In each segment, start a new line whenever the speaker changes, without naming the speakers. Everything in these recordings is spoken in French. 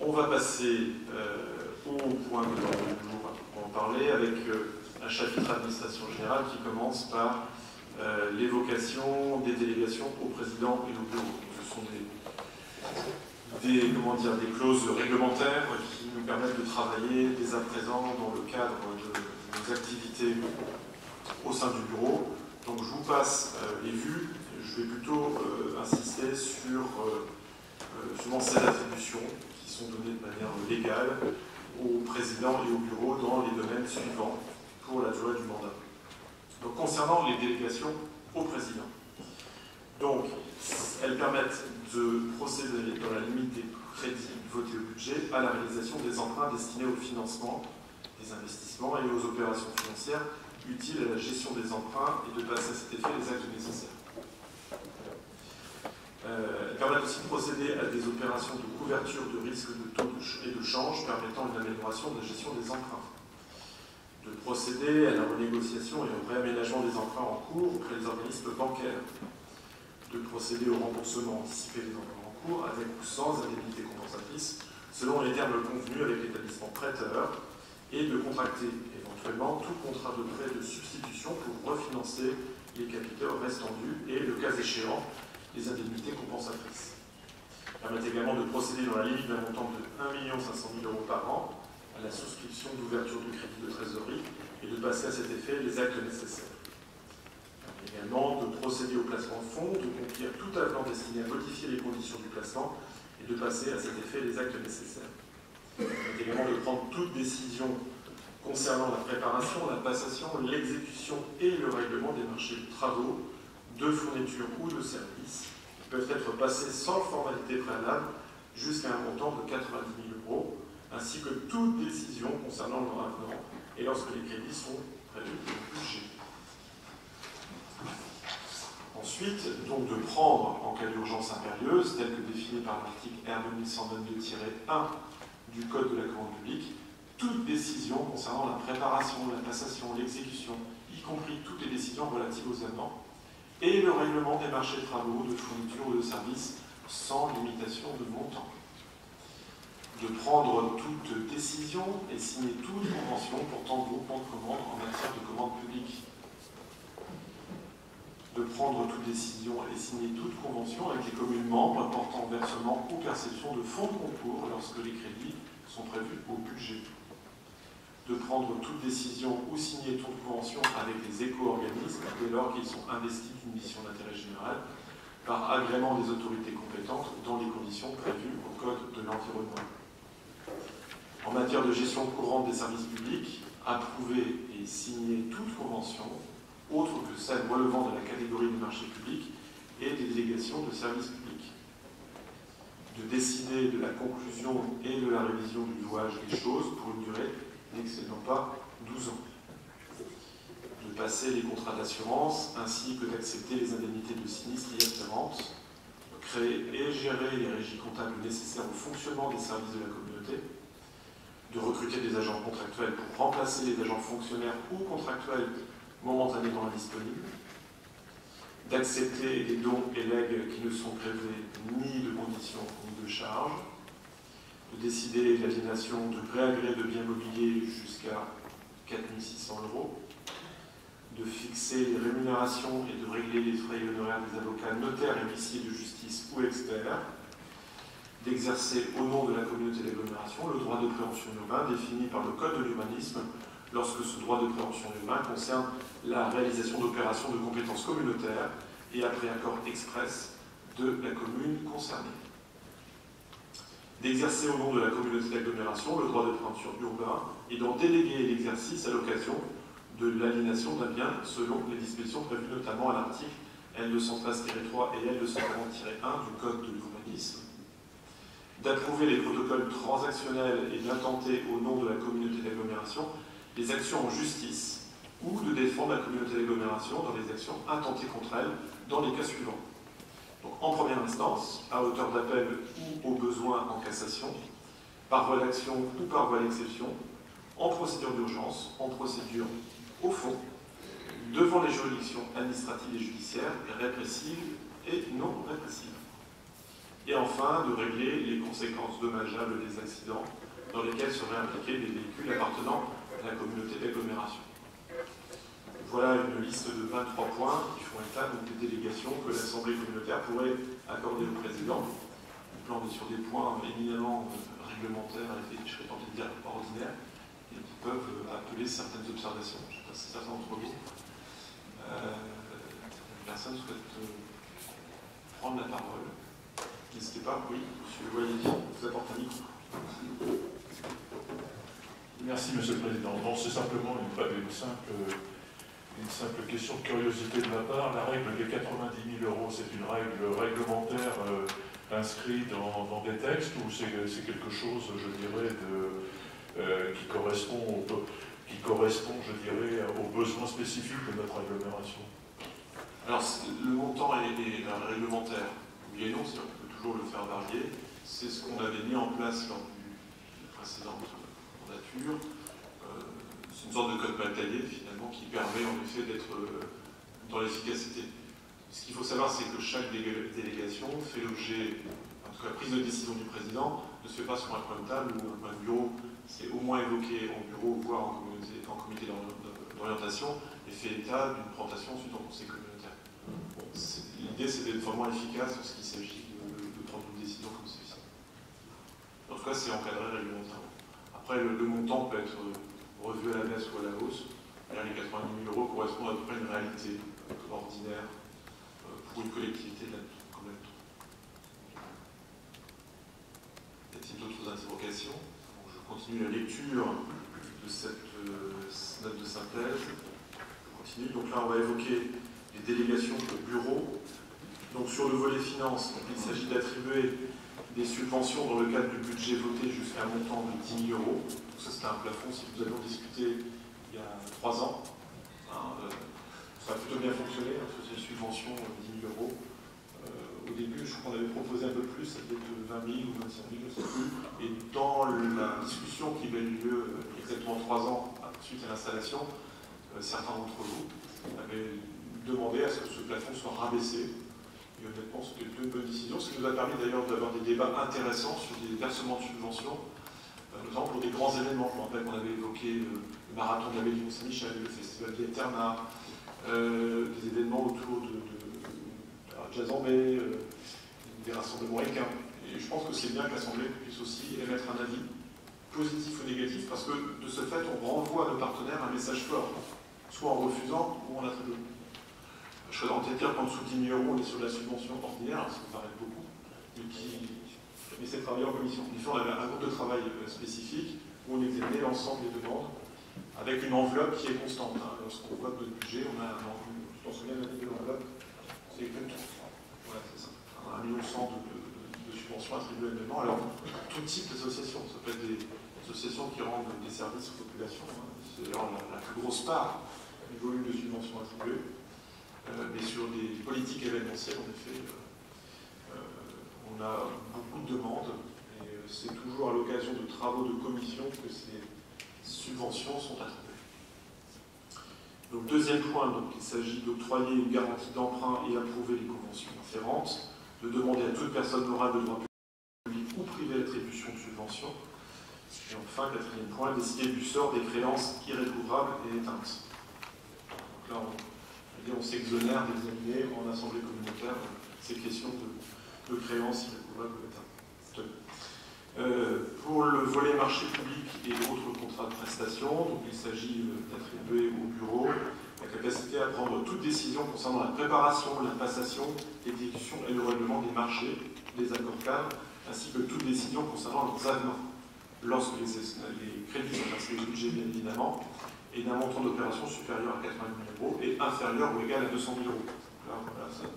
On va passer au point de l'ordre du jour pour en parler avec un chapitre administration générale qui commence par l'évocation des délégations au président et au bureau. Ce sont des clauses réglementaires qui nous permettent de travailler dès à présent dans le cadre de nos activités au sein du bureau. Donc je vous passe les vues. Je vais plutôt insister sur ces attributions qui sont données de manière légale au président et au bureau dans les domaines suivants pour la durée du mandat. Donc concernant les délégations au président, donc elles permettent de procéder dans la limite des crédits votés au budget à la réalisation des emprunts destinés au financement des investissements et aux opérations financières utiles à la gestion des emprunts et de passer à cet effet les actes nécessaires. Elles permettent aussi de procéder à des opérations de couverture de risque de taux et de change permettant une amélioration de la gestion des emprunts. De procéder à la renégociation et au réaménagement des emprunts en cours auprès des organismes bancaires. De procéder au remboursement anticipé des emprunts en cours avec ou sans indemnité compensatrice selon les termes convenus avec l'établissement prêteur et de contracter éventuellement tout contrat de prêt de substitution pour refinancer les capitaux restants dus et, le cas échéant, les indemnités compensatrices. Permettent également de procéder dans la limite d'un montant de 1 500 000 € par an à la souscription d'ouverture de crédit de trésorerie et de passer à cet effet les actes nécessaires. Également de procéder au placement de fonds, de conclure tout avenant destiné à modifier les conditions du placement et de passer à cet effet les actes nécessaires. Permettent également de prendre toute décision concernant la préparation, la passation, l'exécution et le règlement des marchés de travaux, de fourniture ou de services qui peuvent être passés sans formalité préalable jusqu'à un montant de 90 000 €, ainsi que toute décision concernant le avenant et lorsque les crédits sont prévus dans le budget. Ensuite, donc de prendre, en cas d'urgence impérieuse, telle que définie par l'article R2122-1 du Code de la commande publique, toute décision concernant la préparation, la passation, l'exécution, y compris toutes les décisions relatives aux avenants, et le règlement des marchés de travaux, de fourniture ou de services sans limitation de montant. De prendre toute décision et signer toute convention portant groupement de commandes en matière de commande publique. De prendre toute décision et signer toute convention avec les communes membres portant versement ou perception de fonds de concours lorsque les crédits sont prévus au budget. De prendre toute décision ou signer toute convention avec les éco-organismes dès lors qu'ils sont investis d'une mission d'intérêt général par agrément des autorités compétentes dans les conditions prévues au Code de l'environnement. En matière de gestion courante des services publics, approuver et signer toute convention autre que celle relevant de la catégorie du marché public et des délégations de services publics. De décider de la conclusion et de la révision du louage des choses pour une durée n'excédant pas 12 ans. De passer les contrats d'assurance ainsi que d'accepter les indemnités de sinistre y afférentes. Créer et gérer les régies comptables nécessaires au fonctionnement des services de la communauté. De recruter des agents contractuels pour remplacer les agents fonctionnaires ou contractuels momentanément indisponibles, d'accepter les dons et legs qui ne sont prélevés ni de conditions ni de charges, de décider de l'aliénation de gré à gré de biens mobiliers jusqu'à 4 600 €, de fixer les rémunérations et de régler les frais et honoraires des avocats, notaires et huissiers de justice ou experts, d'exercer au nom de la communauté d'agglomération le droit de préemption urbain défini par le Code de l'urbanisme lorsque ce droit de préemption urbain concerne la réalisation d'opérations de compétences communautaires et après accord express de la commune concernée. D'exercer au nom de la communauté d'agglomération le droit de préemption urbain et d'en déléguer l'exercice à l'occasion de l'aliénation d'un bien selon les dispositions prévues notamment à l'article L213-3 et L240-1 du Code de l'urbanisme. D'approuver les protocoles transactionnels et d'intenter au nom de la communauté d'agglomération les actions en justice ou de défendre la communauté d'agglomération dans les actions intentées contre elle dans les cas suivants. Donc, en première instance, à hauteur d'appel ou au besoin en cassation, par voie d'action ou par voie d'exception, en procédure d'urgence, en procédure au fond, devant les juridictions administratives et judiciaires, répressives et non répressives. Et enfin, de régler les conséquences dommageables des accidents dans lesquels seraient impliqués des véhicules appartenant à la communauté d'agglomération. Voilà une liste de 23 points qui font état des délégations que l'Assemblée communautaire pourrait accorder au président. Là, on est sur des points éminemment réglementaires et, je serais tenté de dire, ordinaires, et qui peuvent appeler certaines observations. Je ne sais pas si certains d'entre vous. Personne souhaite prendre la parole. N'hésitez pas, oui, monsieur Loyer, vous apporte un micro.
Merci, monsieur le président. Non, c'est simplement une simple question de curiosité de ma part. La règle des 90 000 €, c'est une règle réglementaire inscrite dans des textes ou c'est quelque chose, je dirais, qui correspond, je dirais, aux besoins spécifiques de notre agglomération?
Alors, le montant est réglementaire. Oui et non, c'est-à-dire qu'on peut toujours le faire varier. C'est ce qu'on avait mis en place lors de la précédente mandature. C'est une sorte de code bataillé, finalement, qui permet en effet d'être dans l'efficacité. Ce qu'il faut savoir, c'est que chaque délégation fait l'objet, en tout cas la prise de décision du président, ne se fait pas sur un coin de table ou un coin de bureau. C'est au moins évoqué en bureau, voire en comité d'orientation, et fait état d'une présentation ensuite en conseil communautaire. Bon, l'idée, c'est d'être vraiment efficace lorsqu'il s'agit de prendre une décision comme celle-ci. En tout cas, c'est encadré réglementairement. Après, le montant peut être revu à la baisse ou à la hausse. Là, les 90 000 € correspondent à peu près à une réalité ordinaire pour une collectivité comme la nôtre. Y a-t-il d'autres interrogations? Donc, je continue la lecture de cette note de synthèse. Je continue. Donc là, on va évoquer les délégations de bureau. Donc sur le volet finance, il s'agit d'attribuer des subventions dans le cadre du budget voté jusqu'à un montant de 10 000 €. Donc ça, c'était un plafond, si nous avions discuté il y a 3 ans. Ça a plutôt bien fonctionné, ces subventions de 10 000 €. Au début, je crois qu'on avait proposé un peu plus, ça devait être 20 000 ou 25 000, je ne sais plus. Et dans la discussion qui avait eu lieu exactement 3 ans suite à l'installation, certains d'entre vous avaient demandé à ce que ce plafond soit rabaissé. Et honnêtement, c'était une bonne décision, ce qui nous a permis d'ailleurs d'avoir des débats intéressants sur des versements de subventions, notamment pour des grands événements. Je me rappelle qu'on avait évoqué le marathon de la baie du Mont-Saint-Michel, le festival d'Eterna, des événements autour de Jazz en mai, des rassemblements équins. Et je pense que c'est bien que l'Assemblée puisse aussi émettre un avis, positif ou négatif, parce que de ce fait, on renvoie à nos partenaires un message fort, soit en refusant ou en attribuant. Je serais tenté de dire qu'en dessous de 10 000 €, on est sur de la subvention ordinaire, ce qui me paraît beaucoup, mais c'est travaillé en commission. En effet, on avait un groupe de travail spécifique où on examinait l'ensemble des demandes avec une enveloppe qui est constante. Lorsqu'on vote notre budget, on a je m'en souviens de l'enveloppe, c'est exactement voilà, c'est ça. 1,1 million de subventions attribuées annuellement. Alors, tout type d'associations, ça peut être des associations qui rendent des services aux populations. C'est d'ailleurs la plus grosse part du volume de subventions attribuées. Mais sur des politiques événementielles, en effet, on a beaucoup de demandes et c'est toujours à l'occasion de travaux de commission que ces subventions sont attribuées. Donc, deuxième point, donc, il s'agit d'octroyer une garantie d'emprunt et approuver les conventions afférentes, de demander à toute personne morale de droit public ou privé l'attribution de subventions. Et enfin, quatrième point, décider du sort des créances irrécouvrables et éteintes. Donc là, on s'exonère d'examiner en assemblée communautaire ces questions de créances irrécouvrables ou éteintes. Pour le volet marché public et autres contrats de prestation, donc il s'agit d'attribuer au bureau la capacité à prendre toute décision concernant la préparation, la passation, l'exécution et le règlement des marchés, des accords cadres, ainsi que toute décision concernant leurs avenants, lorsque les crédits sont inscrits au budget, bien évidemment, et d'un montant d'opération supérieur à 80 000 € et inférieur ou égal à 200 000 €. Là, voilà, c'est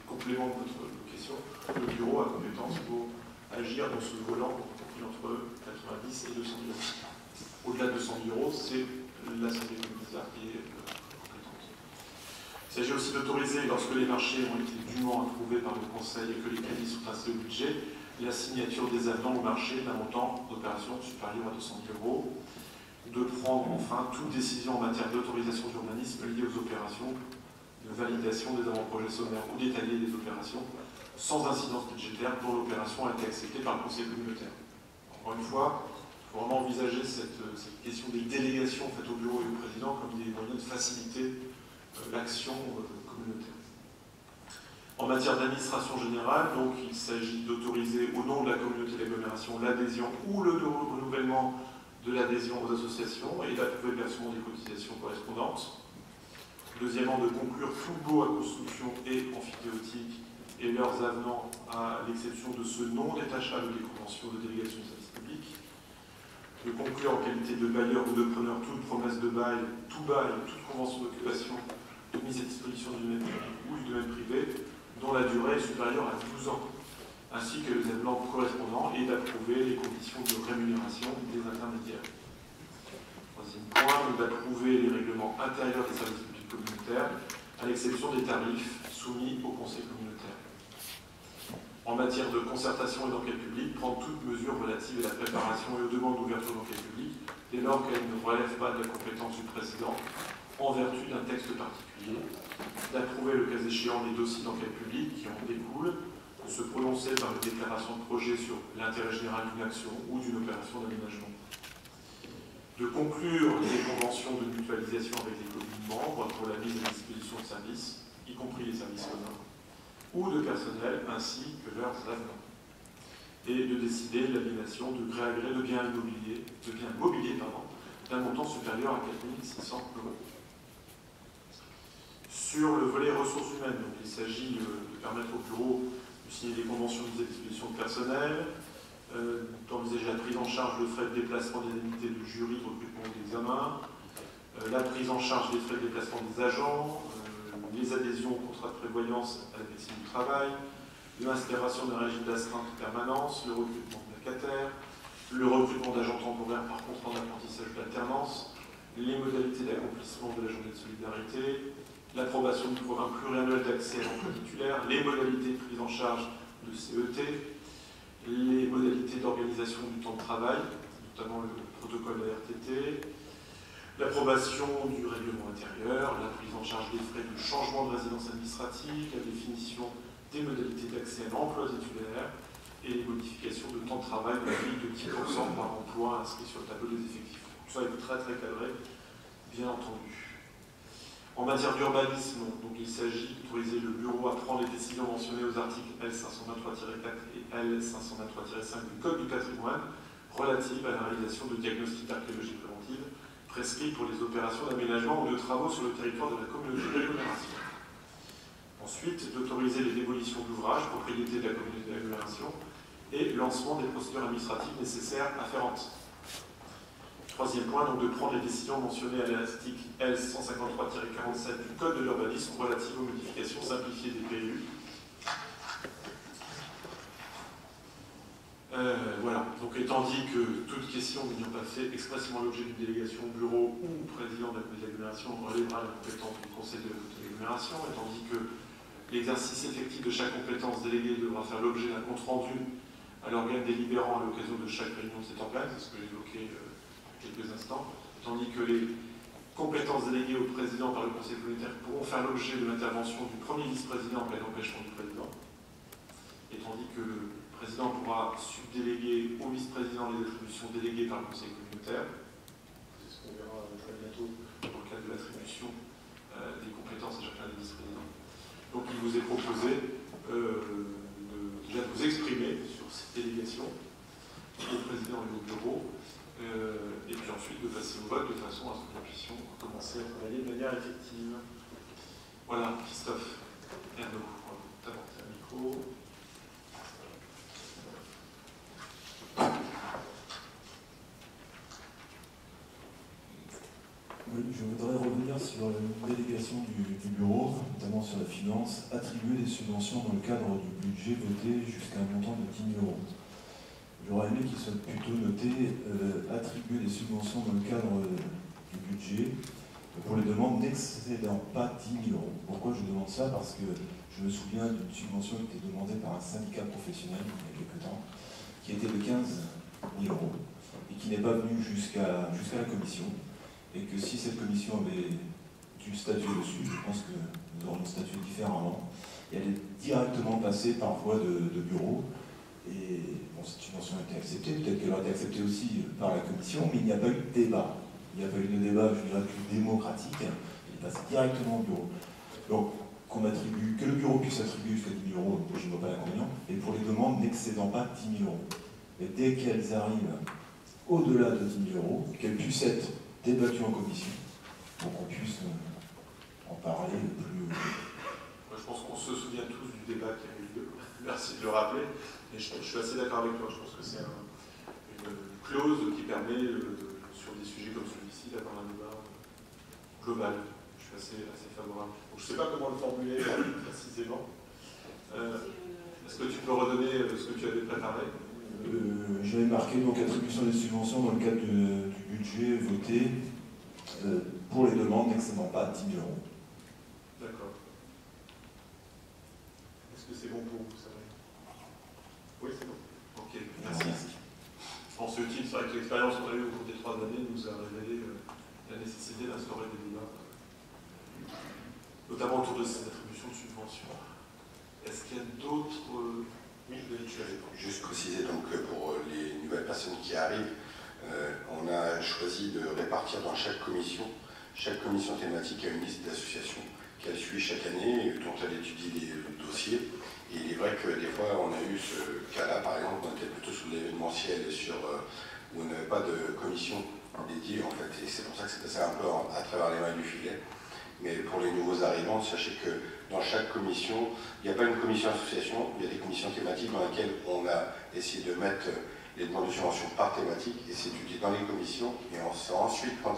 complément de votre question. Le bureau a compétence pour agir dans ce volant compris entre 90 et 200 000 €. Au-delà de 200 000 €, c'est l'Assemblée communautaire qui est compétente. Il s'agit aussi d'autoriser, lorsque les marchés ont été dûment approuvés par le Conseil et que les crédits sont inscrits au budget, la signature des avenants au marché d'un montant d'opération supérieur à 200 000 €. De prendre enfin toute décision en matière d'autorisation d'urbanisme liée aux opérations de de validation des avant-projets sommaires ou détaillés des opérations, sans incidence budgétaire dont l'opération a été acceptée par le Conseil communautaire. Encore une fois, il faut vraiment envisager cette question des délégations faites au bureau et au président comme des moyens de faciliter l'action communautaire. En matière d'administration générale, donc, il s'agit d'autoriser au nom de la communauté d'agglomération l'adhésion ou le renouvellement de l'adhésion aux associations et d'approuver le versement des cotisations correspondantes. Deuxièmement, de conclure tout baux à construction et amphithéotique et leurs avenants à l'exception de ceux non détachables des conventions de délégation de service public. De conclure en qualité de bailleur ou de preneur toute promesse de bail, toute convention d'occupation de mise à disposition du domaine public ou du domaine privé dont la durée est supérieure à 12 ans, ainsi que les avenants correspondants et d'approuver les conditions de rémunération des intermédiaires. Troisième point, d'approuver les règlements intérieurs des services publics communautaires, à l'exception des tarifs soumis au Conseil communautaire. En matière de concertation et d'enquête publique, prendre toute mesure relative à la préparation et aux demandes d'ouverture d'enquête publique, dès lors qu'elles ne relèvent pas de la compétence du président, en vertu d'un texte particulier, d'approuver le cas échéant les dossiers d'enquête publique qui en découlent, de se prononcer par une déclaration de projet sur l'intérêt général d'une action ou d'une opération d'aménagement, de conclure les conventions de mutualisation avec les communes membres pour la mise à disposition de services, y compris les services communs, ou de personnel ainsi que leurs avenants, et de décider l'aliénation de gré à gré de biens mobiliers d'un montant supérieur à 4 600 €. Sur le volet ressources humaines, donc il s'agit de permettre au bureau de signer des conventions de mise à disposition de personnel, d'envisager la prise en charge de frais de déplacement des indemnités de jury, de recrutement ou d'examen, la prise en charge des frais de déplacement des agents, les adhésions au contrat de prévoyance à la médecine du travail, l'instauration d'un régime d'astreinte de permanence, le recrutement de vacataires, le recrutement d'agents temporaires par contrat d'apprentissage d'alternance, les modalités d'accomplissement de la journée de solidarité, l'approbation du programme pluriannuel d'accès à l'emploi titulaire, les modalités de prise en charge de CET, les modalités d'organisation du temps de travail, notamment le protocole de RTT, l'approbation du règlement intérieur, la prise en charge des frais de changement de résidence administrative, la définition des modalités d'accès à l'emploi titulaire et les modifications de temps de travail de la grille de 10% par emploi inscrit sur le tableau des effectifs. Tout ça est très cadré, bien entendu. En matière d'urbanisme, il s'agit d'autoriser le bureau à prendre les décisions mentionnées aux articles L523-4 et L523-5 du Code du patrimoine relatives à la réalisation de diagnostics d'archéologie préventive prescrits pour les opérations d'aménagement ou de travaux sur le territoire de la communauté d'agglomération. Ensuite, d'autoriser les démolitions d'ouvrages, propriété de la communauté d'agglomération, et lancement des procédures administratives nécessaires afférentes. Troisième point, donc de prendre les décisions mentionnées à l'article L153-47 du Code de l'urbanisme relatives aux modifications simplifiées des PU. Voilà, donc étant dit que toute question n'ayant pas fait expressément l'objet d'une délégation au bureau ou président de la communauté d'agglomération relèvera la compétence du conseil de l'agglomération, étant dit que l'exercice effectif de chaque compétence déléguée devra faire l'objet d'un compte rendu à l'organe délibérant à l'occasion de chaque réunion de cet organe, c'est ce que j'évoquais quelques instants, tandis que les compétences déléguées au président par le conseil communautaire pourront faire l'objet de l'intervention du premier vice-président en cas d'empêchement du président, et tandis que le président pourra subdéléguer au vice-président les attributions déléguées par le conseil communautaire. C'est ce qu'on verra très bientôt dans le cadre de l'attribution des compétences à chacun des vice-présidents. Donc il vous est proposé déjà de vous exprimer sur cette délégation au président et au bureau, et puis ensuite de passer au vote de façon à ce que nous puissions commencer à travailler de manière effective. Voilà, Christophe, Ernaud, t'apporter un micro.
Oui, je voudrais revenir sur une délégation du bureau, notamment sur la finance, attribuer des subventions dans le cadre du budget voté jusqu'à un montant de 10 000 €. J'aurais aimé qu'il soit plutôt noté attribuer des subventions dans le cadre du budget pour les demandes n'excédant pas 10 000 €. Pourquoi je demande ça? Parce que je me souviens d'une subvention qui était demandée par un syndicat professionnel il y a quelques temps, qui était de 15 000 € et qui n'est pas venue jusqu'à la commission. Et que si cette commission avait tu statues dessus, je pense que nous aurions statué différemment. Et elle est directement passée par voie de bureau. Et bon, cette subvention a été acceptée, peut-être qu'elle aurait été acceptée aussi par la commission, mais il n'y a pas eu de débat. Il n'y a pas eu de débat, je dirais, plus démocratique. Elle est passée directement au bureau. Donc, que le bureau puisse attribuer jusqu'à 10 000 euros, je ne vois pas l'inconvénient, et pour les demandes n'excédant pas 10 000 euros. Et dès qu'elles arrivent au-delà de 10 000 euros, qu'elles puissent être débattues en commission, pour qu'on puisse en parler le plus...
Moi, je pense qu'on se souvient tous du débat qui a eu lieu. Merci de le rappeler. Et je suis assez d'accord avec toi. Je pense que c'est une clause qui permet, sur des sujets comme celui-ci, d'avoir un débat global. Je suis assez favorable. Donc, je ne sais pas comment le formuler précisément. Est-ce que tu peux redonner ce que tu avais préparé?
J'avais marqué donc attribution des subventions dans le cadre du budget voté pour les demandes n'excédant pas 10 000 euros.
D'accord. Est-ce que c'est bon pour vous, ça va? Oui, c'est bon. Ok, merci. En ce titre, c'est vrai que l'expérience qu'on a eue au cours des 3 années nous a révélé la nécessité d'instaurer des débats, notamment autour de ces attributions de subventions. Est-ce qu'il y a d'autres... Oui, tu avais
juste préciser donc pour les nouvelles personnes qui arrivent, on a choisi de répartir dans chaque commission thématique a une liste d'associations qu'elle suit chaque année, dont elle étudie les dossiers. Et il est vrai que des fois on a eu ce cas-là, par exemple, on était plutôt sur l'événementiel où on n'avait pas de commission dédiée en fait, et c'est pour ça que c'est passé un peu à travers les mailles du filet. Mais pour les nouveaux arrivants, sachez que dans chaque commission, il n'y a pas une commission association, il y a des commissions thématiques dans lesquelles on a essayé de mettre les demandes de subvention par thématique et c'est étudié dans les commissions. Et ensuite, quand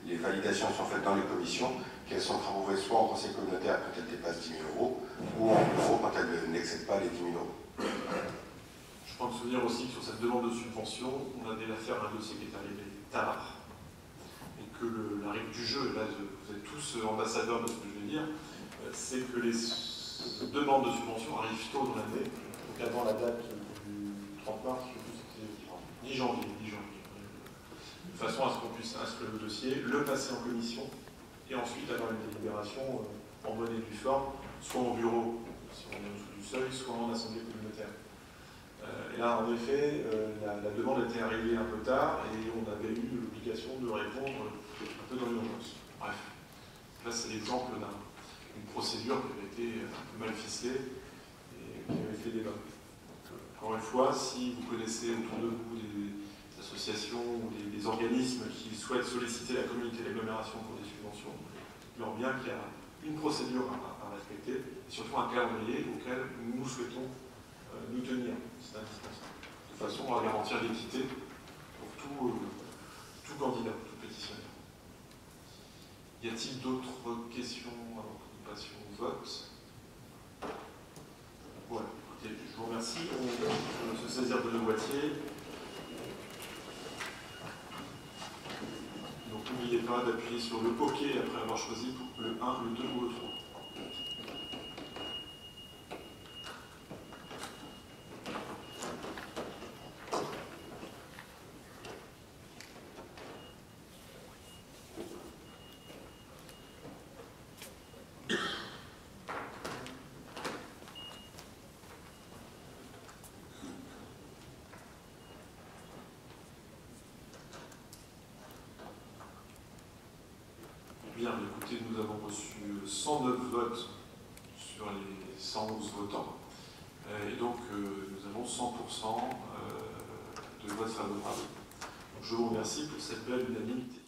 les validations sont faites dans les commissions, qu'elles sont approuvées soit en conseil communautaire quand elles dépassent 10 000 euros, ou en bureau quand elles n'excèdent pas les 10 000 euros.
Je prends le souvenir aussi que sur cette demande de subvention, on a déjà affaire à un dossier qui est arrivé tard. La règle du jeu, et là vous êtes tous ambassadeurs de ce que je veux dire, c'est que les demandes de subvention arrivent tôt dans l'année, donc avant la date du 30 mars, je sais plus si c'était 10 janvier, de façon à ce qu'on puisse inscrire le dossier, le passer en commission, et ensuite avoir une délibération en bonne et due forme, soit au bureau, si on est en dessous du seuil, soit en assemblée communautaire. Et là, en effet, la demande était arrivée un peu tard, et on avait eu l'obligation de répondre un peu dans l'urgence. Bref, là c'est l'exemple d'une procédure qui avait été un peu mal ficelée et qui avait fait débat. Encore une fois, si vous connaissez autour de vous des associations ou des organismes qui souhaitent solliciter la communauté d'agglomération pour des subventions, dites-leur bien qu'il y a une procédure à respecter et surtout un calendrier auquel nous souhaitons nous tenir. C'est indispensable. De façon à garantir l'équité pour tout candidat, tout pétitionnaire. Y a-t-il d'autres questions avant que nous passions au vote? Voilà, écoutez, je vous remercie. On peut se saisir de nos boîtiers. Donc n'oubliez pas d'appuyer sur le OK après avoir choisi le 1, le 2 ou le 3. Bien, écoutez, nous avons reçu 109 votes sur les 111 votants. Et donc, nous avons 100% de votes favorables. Donc, je vous remercie pour cette belle unanimité.